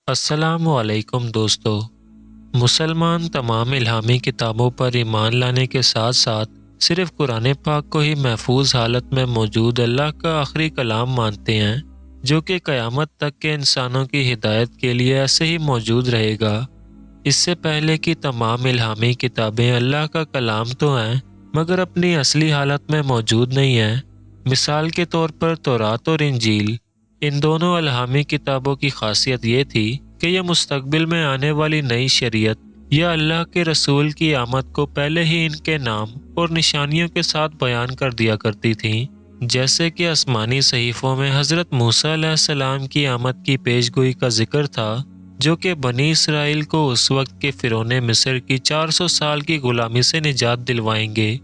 السلام علیکم دوستو۔ مسلمان تمام الہامی کتابوں پر ایمان لانے کے ساتھ ساتھ صرف قرآن پاک کو ہی محفوظ حالت میں موجود اللہ کا آخری کلام مانتے ہیں، جو کہ قیامت تک کے انسانوں کی ہدایت کے لیے ایسے ہی موجود رہے گا۔ اس سے پہلے کی تمام الہامی کتابیں اللہ کا کلام تو ہیں مگر اپنی اصلی حالت میں موجود نہیں ہیں۔ مثال کے طور پر تورات اور انجیل، ان دونوں الہامی کتابوں کی خاصیت یہ تھی کہ یہ مستقبل میں آنے والی نئی شریعت یا اللہ کے رسول کی آمد کو پہلے ہی ان کے نام اور نشانیوں کے ساتھ بیان کر دیا کرتی تھیں، جیسے کہ آسمانی صحیفوں میں حضرت موسیٰ علیہ السلام کی آمد کی پیش گوئی کا ذکر تھا، جو کہ بنی اسرائیل کو اس وقت کے فرعون مصر کی 400 سال کی غلامی سے نجات دلوائیں گے۔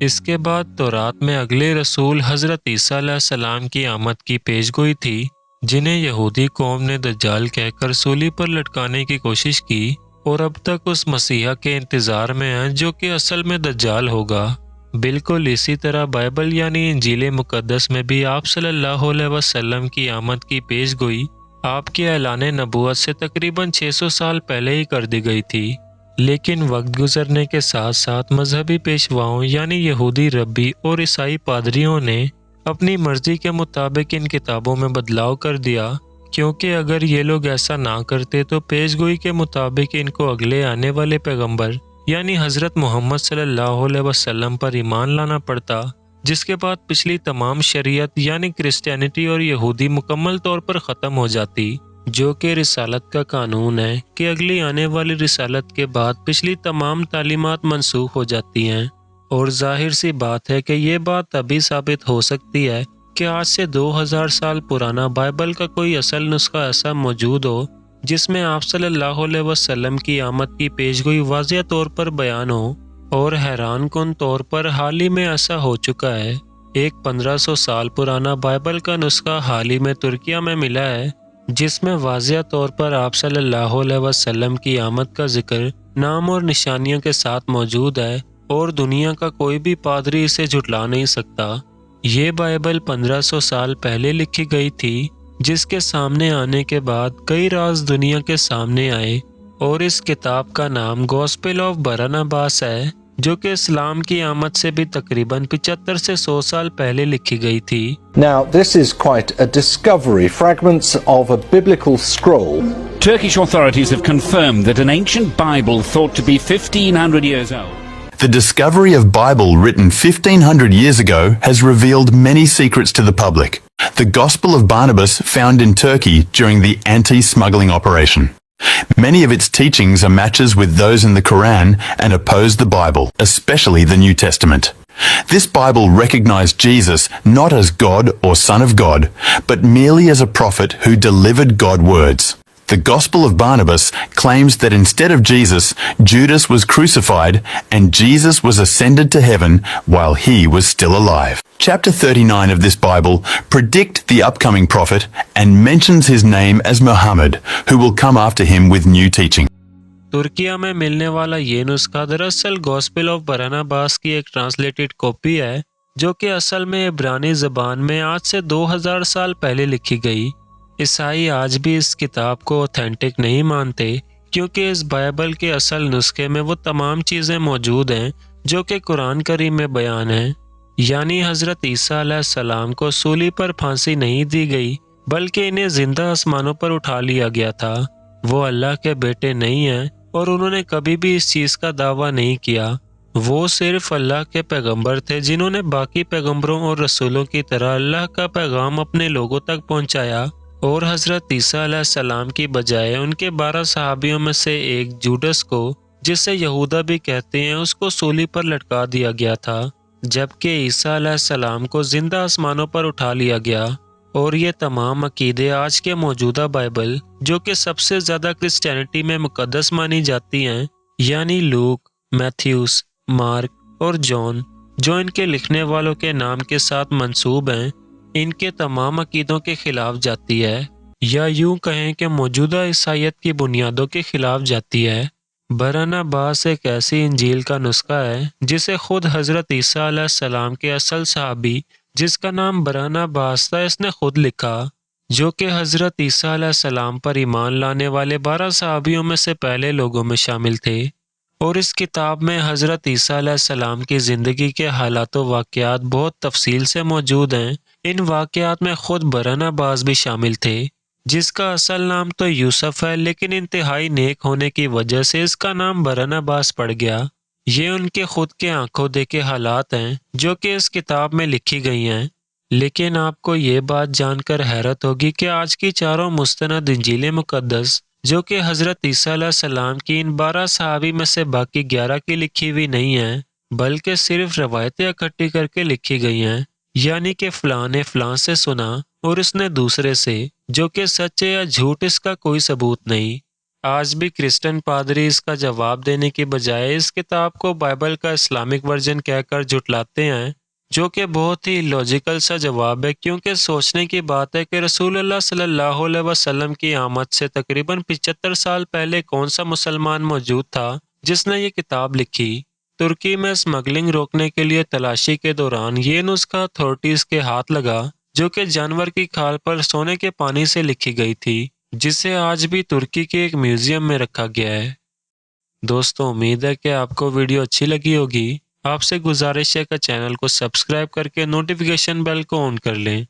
اس کے بعد تورات میں اگلے رسول حضرت عیسیٰ علیہ السلام کی آمد کی پیش گوئی تھی، جنہیں یہودی قوم نے دجال کہہ کر سولی پر لٹکانے کی کوشش کی اور اب تک اس مسیحا کے انتظار میں ہیں جو کہ اصل میں دجال ہوگا۔ بالکل اسی طرح بائبل یعنی انجیل مقدس میں بھی آپ صلی اللہ علیہ وسلم کی آمد کی پیش گوئی آپ کے اعلان نبوت سے تقریباً 600 سال پہلے ہی کر دی گئی تھی، لیکن وقت گزرنے کے ساتھ ساتھ مذہبی پیشواؤں یعنی یہودی ربی اور عیسائی پادریوں نے اپنی مرضی کے مطابق ان کتابوں میں بدلاؤ کر دیا، کیونکہ اگر یہ لوگ ایسا نہ کرتے تو پیش گوئی کے مطابق ان کو اگلے آنے والے پیغمبر یعنی حضرت محمد صلی اللہ علیہ وسلم پر ایمان لانا پڑتا، جس کے بعد پچھلی تمام شریعت یعنی کرسچینٹی اور یہودی مکمل طور پر ختم ہو جاتی، جو کہ رسالت کا قانون ہے کہ اگلی آنے والی رسالت کے بعد پچھلی تمام تعلیمات منسوخ ہو جاتی ہیں۔ اور ظاہر سی بات ہے کہ یہ بات تبھی ثابت ہو سکتی ہے کہ آج سے 2000 سال پرانا بائبل کا کوئی اصل نسخہ ایسا موجود ہو جس میں آپ صلی اللہ علیہ وسلم کی آمد کی پیش گوئی واضح طور پر بیان ہو، اور حیران کن طور پر حال ہی میں ایسا ہو چکا ہے۔ ایک 1500 سال پرانا بائبل کا نسخہ حال ہی میں ترکیہ میں ملا ہے، جس میں واضح طور پر آپ صلی اللہ علیہ وسلم کی آمد کا ذکر نام اور نشانیوں کے ساتھ موجود ہے، اور دنیا کا کوئی بھی پادری اسے جھٹلا نہیں سکتا۔ یہ بائبل 1500 سال پہلے لکھی گئی تھی، جس کے سامنے آنے کے بعد کئی راز دنیا کے سامنے آئے، اور اس کتاب کا نام گوسپل آف برناباس ہے، جو کہ اسلام کی آمد سے بھی تقریباً 75 سے 100 سال پہلے لکھی گئی تھی۔ Now, this is quite a discovery. Fragments of a biblical scroll. Turkish authorities have confirmed that an ancient Bible thought to be 1500 years old. The discovery of Bible written 1500 years ago has revealed many secrets to the public. The Gospel of Barnabas found in Turkey during the anti-smuggling operation. Many of its teachings are matches with those in the Quran and oppose the Bible, especially the New Testament. This Bible recognized Jesus not as God or Son of God, but merely as a prophet who delivered God's words. The Gospel of Barnabas claims that instead of Jesus, Judas was crucified and Jesus was ascended to heaven while he was still alive. Chapter 39 of this Bible predict the upcoming prophet and mentions his name as Muhammad, who will come after him with new teaching. Türkiye میں ملنے والا یہ نسخہ دراصل gospel of برناباس کی ایک translated copy ہے، جو کہ اصل میں عبرانی زبان میں آج سے 2000 سال پہلے لکھی گئی۔ عیسائی آج بھی اس کتاب کو اوتھینٹک نہیں مانتے، کیونکہ اس بائبل کے اصل نسخے میں وہ تمام چیزیں موجود ہیں جو کہ قرآن کریم میں بیان ہیں، یعنی حضرت عیسیٰ علیہ السلام کو سولی پر پھانسی نہیں دی گئی بلکہ انہیں زندہ آسمانوں پر اٹھا لیا گیا تھا۔ وہ اللہ کے بیٹے نہیں ہیں اور انہوں نے کبھی بھی اس چیز کا دعویٰ نہیں کیا۔ وہ صرف اللہ کے پیغمبر تھے جنہوں نے باقی پیغمبروں اور رسولوں کی طرح اللہ کا پیغام اپنے لوگوں تک پہنچایا، اور حضرت عیسیٰ علیہ السلام کی بجائے ان کے 12 صحابیوں میں سے ایک جوڈس کو، جسے یہودا بھی کہتے ہیں، اس کو سولی پر لٹکا دیا گیا تھا، جبکہ عیسیٰ علیہ السلام کو زندہ آسمانوں پر اٹھا لیا گیا۔ اور یہ تمام عقیدے آج کے موجودہ بائبل، جو کہ سب سے زیادہ کرسچینٹی میں مقدس مانی جاتی ہیں، یعنی لوک، میتھیوس، مارک اور جون، جو ان کے لکھنے والوں کے نام کے ساتھ منسوب ہیں، ان کے تمام عقیدوں کے خلاف جاتی ہے، یا یوں کہیں کہ موجودہ عیسائیت کی بنیادوں کے خلاف جاتی ہے۔ برناباس ایک ایسی انجیل کا نسخہ ہے جسے خود حضرت عیسیٰ علیہ السلام کے اصل صحابی، جس کا نام برناباس تھا، اس نے خود لکھا، جو کہ حضرت عیسیٰ علیہ السلام پر ایمان لانے والے 12 صحابیوں میں سے پہلے لوگوں میں شامل تھے، اور اس کتاب میں حضرت عیسیٰ علیہ السلام کی زندگی کے حالات و واقعات بہت تفصیل سے موجود ہیں۔ ان واقعات میں خود برناباس بھی شامل تھے، جس کا اصل نام تو یوسف ہے، لیکن انتہائی نیک ہونے کی وجہ سے اس کا نام برناباس پڑ گیا۔ یہ ان کے خود کے آنکھوں دیکھے حالات ہیں جو کہ اس کتاب میں لکھی گئی ہیں۔ لیکن آپ کو یہ بات جان کر حیرت ہوگی کہ آج کی چاروں مستند انجیل مقدس جو کہ حضرت عیسیٰ علیہ السلام کی ان 12 صحابی میں سے باقی 11 کی لکھی ہوئی نہیں ہیں، بلکہ صرف روایتیں اکٹھی کر کے لکھی گئی ہیں، یعنی کہ فلاں نے فلاں سے سنا اور اس نے دوسرے سے، جو کہ سچ ہے یا جھوٹ اس کا کوئی ثبوت نہیں۔ آج بھی کرسچن پادری اس کا جواب دینے کی بجائے اس کتاب کو بائبل کا اسلامک ورژن کہہ کر جھٹلاتے ہیں، جو کہ بہت ہی لاجیکل سا جواب ہے، کیونکہ سوچنے کی بات ہے کہ رسول اللہ صلی اللہ علیہ وسلم کی آمد سے تقریباً 75 سال پہلے کون سا مسلمان موجود تھا جس نے یہ کتاب لکھی۔ ترکی میں اسمگلنگ روکنے کے لیے تلاشی کے دوران یہ نسخہ اتھارٹیز کے ہاتھ لگا، جو کہ جانور کی کھال پر سونے کے پانی سے لکھی گئی تھی، جسے آج بھی ترکی کے ایک میوزیم میں رکھا گیا ہے۔ دوستوں، امید ہے کہ آپ کو ویڈیو اچھی لگی ہوگی۔ آپ سے گزارش ہے کہ چینل کو سبسکرائب کر کے نوٹیفیکیشن بیل کو آن کر لیں